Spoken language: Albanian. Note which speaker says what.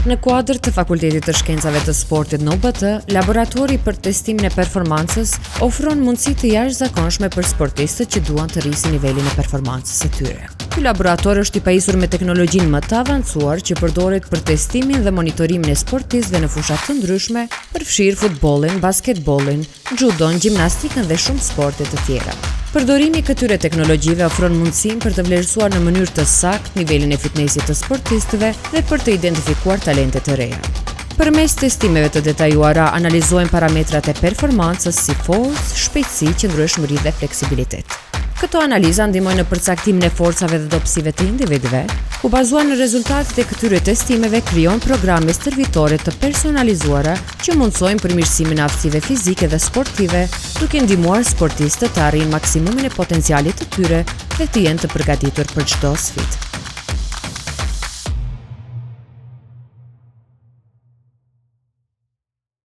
Speaker 1: Në kuadër të Fakultetit të Shkencave të Sportit në UBT, laboratori për testimin e performancës ofron mundësi të jashtëzakonshme për sportistët që duan të rrisin nivelin e performancës së tyre. Ky laborator është i pajisur me teknologjinë më të avancuar që përdoret për testimin dhe monitorimin e sportistëve në fusha të ndryshme, përfshirë futbollin, basketbollin, judon, gjimnastikën dhe shumë sporte të tjera. Përdorimi i këtyre teknologjive ofron mundësinë për të vlerësuar në mënyrë të saktë nivelin e fitnesit të sportistëve dhe për të identifikuar talente të reja. Përmes testimeve të detajuara analizojnë parametrat e performancës si forcë, shpejtësi, qëndrueshmëri dhe fleksibilitet. Këto analiza ndihmojnë në përcaktimin e forcave dhe dobësive të individëve, ku bazuar në rezultatet e këtyre testimeve krijon programe stërvitore të personalizuara që mundsojnë përmirësimin e aftësive fizike dhe sportive, duke ndihmuar sportistët të arrijnë maksimumin e potencialit të tyre dhe të jenë të përgatitur për çdo sfidë.